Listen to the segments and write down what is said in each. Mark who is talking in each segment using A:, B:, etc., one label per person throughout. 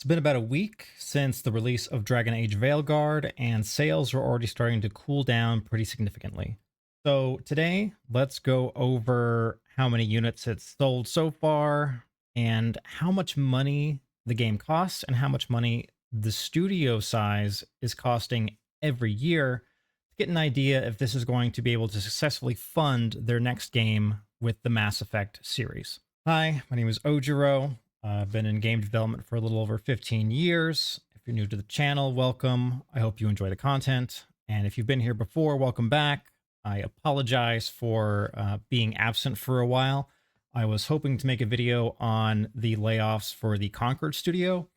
A: been about a week since the release of Dragon Age Veilguard, and sales are already starting to cool down pretty significantly. So today, let's go over how many units it's sold so far, and how much money the game costs, and how much money the studio size is costing every year to get an idea if this is going to be able to successfully fund their next game with the Mass Effect series. Hi, my name is Ojiro. I've been in game development for a little over 15 years. If you're new to the channel, welcome. I hope you enjoy the content. And if you've been here before, welcome back. I apologize for being absent for a while. I was hoping to make a video on the layoffs for the Concord studio.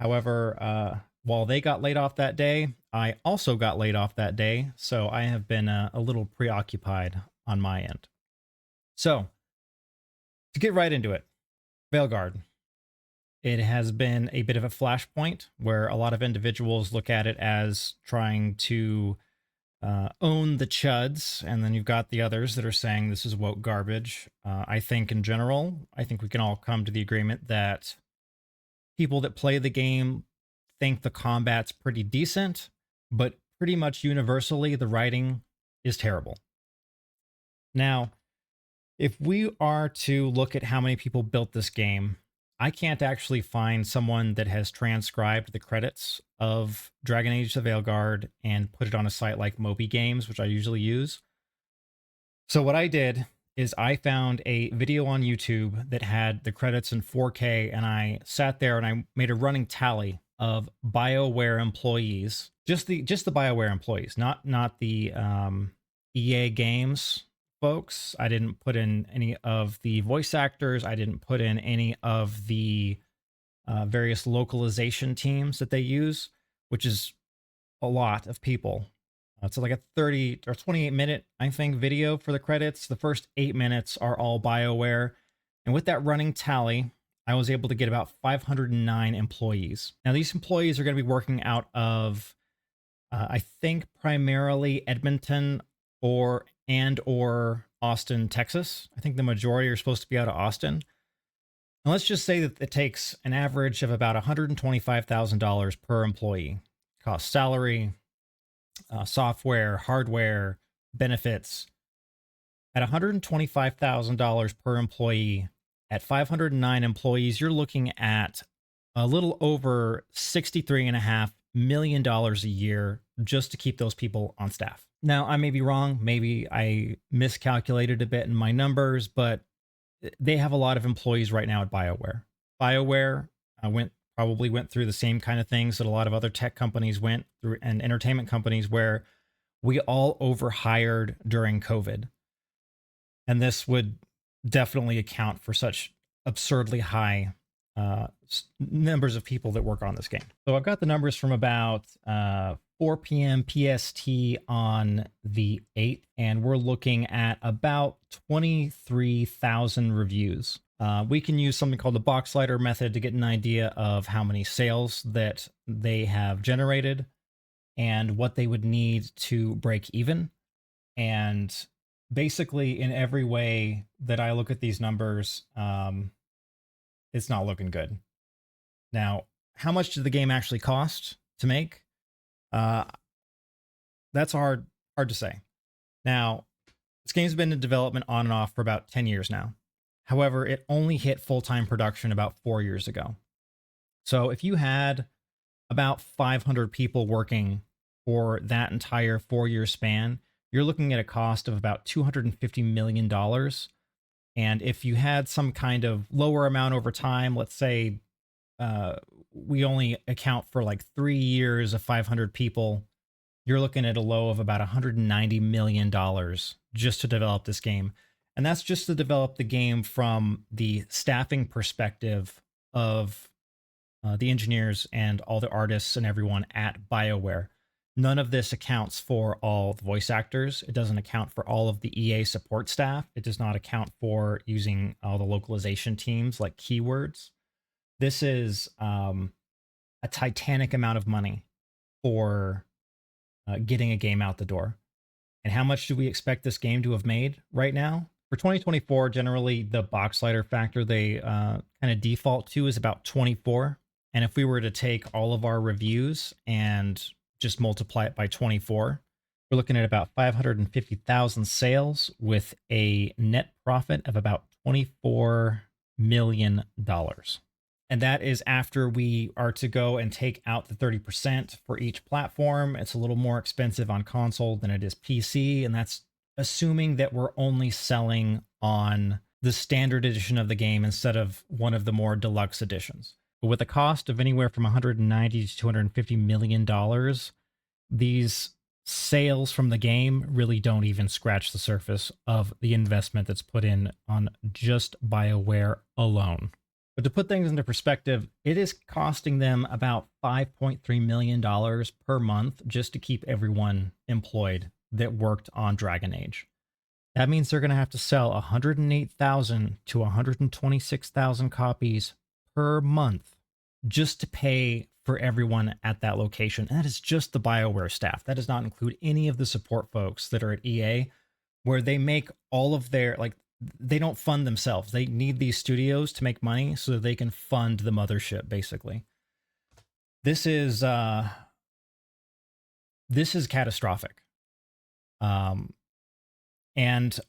A: However, while they got laid off that day, I also got laid off that day. So I have been a little preoccupied on my end. So to get right into it, Veilguard. It has been a bit of a flashpoint where a lot of individuals look at it as trying to own the chuds, and then you've got the others that are saying this is woke garbage. I think in general, I think we can all come to the agreement that people that play the game think the combat's pretty decent, but pretty much universally, the writing is terrible. Now, if we are to look at how many people built this game, I can't actually find someone that has transcribed the credits of Dragon Age The Veilguard and put it on a site like Moby Games, which I usually use. So what I did is I found a video on YouTube that had the credits in 4K, and I sat there and I made a running tally of Bioware employees, just the Bioware employees, not the EA Games folks. I didn't put in any of the voice actors. I didn't put in any of the various localization teams that they use, which is a lot of people. It's like a 30 or 28-minute, I think, video for the credits. The first 8 minutes are all BioWare. And with that running tally, I was able to get about 509 employees. Now, these employees are going to be working out of, I think, primarily Edmonton or Austin, Texas. I think the majority are supposed to be out of Austin. And let's just say that it takes an average of about $125,000 per employee. Cost salary, software, hardware, benefits. At $125,000 per employee, at 509 employees, you're looking at a little over $63.5 million a year just to keep those people on staff. Now, I may be wrong. Maybe I miscalculated a bit in my numbers, but they have a lot of employees right now at BioWare. BioWare probably went through the same kind of things that a lot of other tech companies went through, and entertainment companies, where we all overhired during COVID. And this would definitely account for such absurdly high numbers of people that work on this game. So I've got the numbers from about 4 p.m. PST on the 8th, and we're looking at about 23,000 reviews. We can use something called the box slider method to get an idea of how many sales that they have generated and what they would need to break even. And basically, in every way that I look at these numbers, it's not looking good. Now, how much did the game actually cost to make? That's hard to say. Now, this game's been in development on and off for about 10 years now. However, it only hit full-time production about 4 years ago. So if you had about 500 people working for that entire 4-year span, you're looking at a cost of about $250 million. And if you had some kind of lower amount over time, let's say we only account for like 3 years of 500 people, you're looking at a low of about $190 million just to develop this game. And that's just to develop the game from the staffing perspective of the engineers and all the artists and everyone at BioWare. None of this accounts for all the voice actors. It doesn't account for all of the EA support staff. It does not account for using all the localization teams like keywords. This is a titanic amount of money for getting a game out the door. And how much do we expect this game to have made right now? For 2024, generally the box slider factor they kind of default to is about 24. And if we were to take all of our reviews and just multiply it by 24, we're looking at about 550,000 sales with a net profit of about $24 million. And that is after we are to go and take out the 30% for each platform. It's a little more expensive on console than it is PC. And that's assuming that we're only selling on the standard edition of the game instead of one of the more deluxe editions. But with a cost of anywhere from 190 to $250 million, these sales from the game really don't even scratch the surface of the investment that's put in on just BioWare alone. But to put things into perspective, it is costing them about $5.3 million per month just to keep everyone employed that worked on Dragon Age. That means they're going to have to sell 108,000 to 126,000 copies per month just to pay for everyone at that location. And that is just the BioWare staff. That does not include any of the support folks that are at EA, where they make all of their, like, they don't fund themselves. They need these studios to make money so that they can fund the mothership, basically. This is catastrophic. And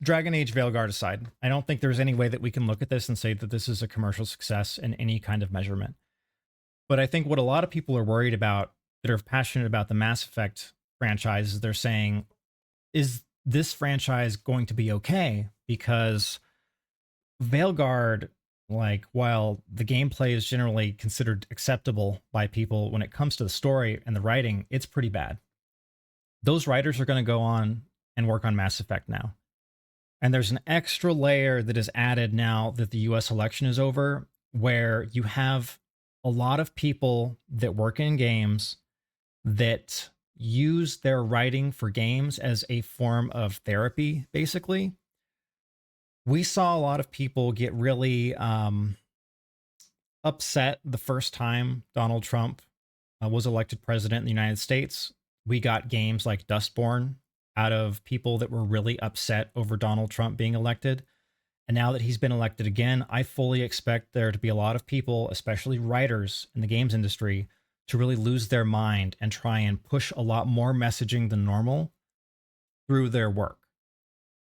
A: Dragon Age Veilguard aside, I don't think there's any way that we can look at this and say that this is a commercial success in any kind of measurement. But I think what a lot of people are worried about that are passionate about the Mass Effect franchise is they're saying, is this franchise going to be okay? Because Veilguard, like, while the gameplay is generally considered acceptable by people, when it comes to the story and the writing, it's pretty bad. Those writers are going to go on and work on Mass Effect now. And there's an extra layer that is added now that the US election is over, where you have a lot of people that work in games that use their writing for games as a form of therapy, basically. We saw a lot of people get really upset the first time Donald Trump was elected president in the United States. We got games like Dustborn out of people that were really upset over Donald Trump being elected. And now that he's been elected again, I fully expect there to be a lot of people, especially writers in the games industry, to really lose their mind and try and push a lot more messaging than normal through their work.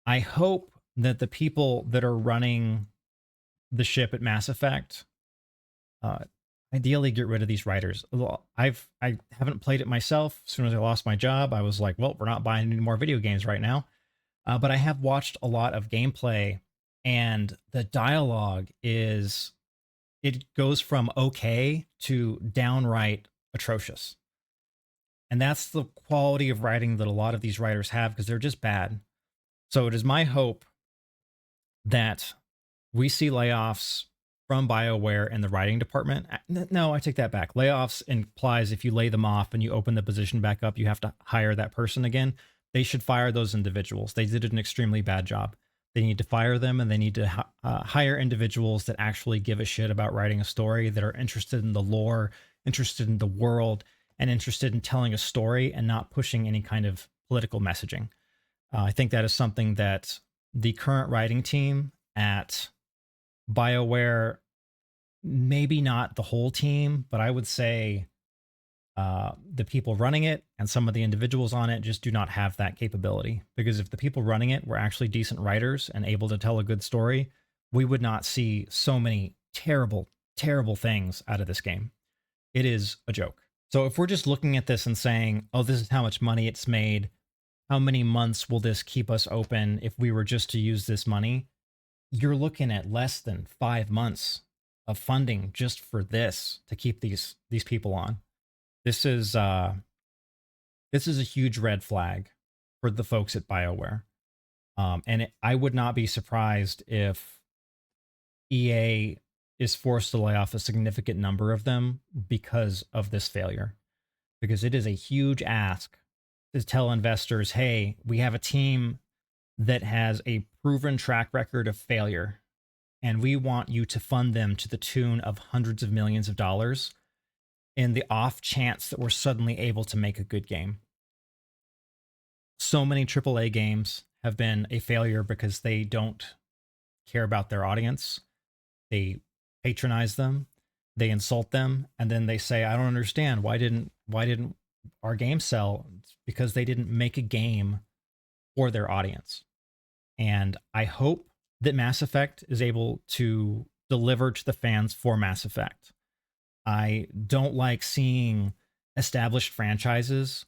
A: I hope that the people that are running the ship at Mass Effect ideally get rid of these writers. I haven't played it myself. As soon as I lost my job, I was like, well, we're not buying any more video games right now. But I have watched a lot of gameplay, and the dialogue it goes from okay to downright atrocious. And that's the quality of writing that a lot of these writers have, because they're just bad. So it is my hope that we see layoffs from BioWare in the writing department. No, I take that back. Layoffs implies if you lay them off and you open the position back up, you have to hire that person again. They should fire those individuals. They did an extremely bad job. They need to fire them, and they need to hire individuals that actually give a shit about writing a story, that are interested in the lore, interested in the world, and interested in telling a story and not pushing any kind of political messaging. I think that is something that the current writing team at BioWare, maybe not the whole team, but I would say the people running it and some of the individuals on it just do not have that capability. Because if the people running it were actually decent writers and able to tell a good story, we would not see so many terrible, terrible things out of this game. It is a joke. So if we're just looking at this and saying, oh, this is how much money it's made, how many months will this keep us open if we were just to use this money? You're looking at less than 5 months of funding just for this to keep these people on. This is a huge red flag for the folks at BioWare. I would not be surprised if EA is forced to lay off a significant number of them because of this failure. Because it is a huge ask to tell investors, hey, we have a team that has a proven track record of failure, and we want you to fund them to the tune of hundreds of millions of dollars in the off chance that we're suddenly able to make a good game. So many AAA games have been a failure because they don't care about their audience. They patronize them. they insult them, and then they say, I don't understand, why didn't our game sell? It's because they didn't make a game for their audience. And I hope that Mass Effect is able to deliver to the fans for Mass Effect. I don't like seeing established franchises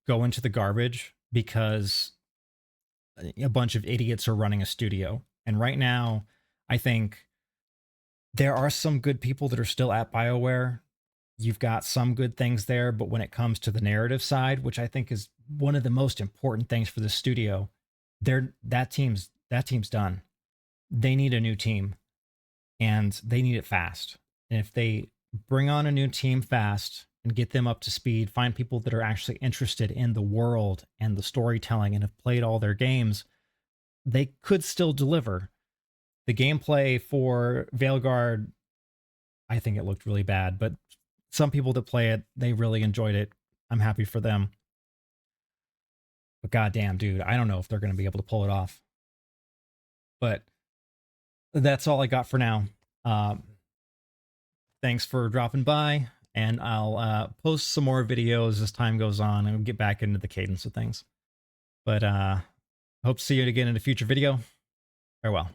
A: go into the garbage because a bunch of idiots are running a studio. And right now, I think there are some good people that are still at BioWare. You've got some good things there, but when it comes to the narrative side, which I think is one of the most important things for the studio, that team's done. They need a new team, and they need it fast. And if they bring on a new team fast and get them up to speed, find people that are actually interested in the world and the storytelling and have played all their games, they could still deliver. The gameplay for Veilguard, I think it looked really bad, but some people that play it, they really enjoyed it. I'm happy for them. But goddamn, dude, I don't know if they're going to be able to pull it off. But that's all I got for now. Thanks for dropping by, and I'll post some more videos as time goes on and get back into the cadence of things. But hope to see you again in a future video. Farewell.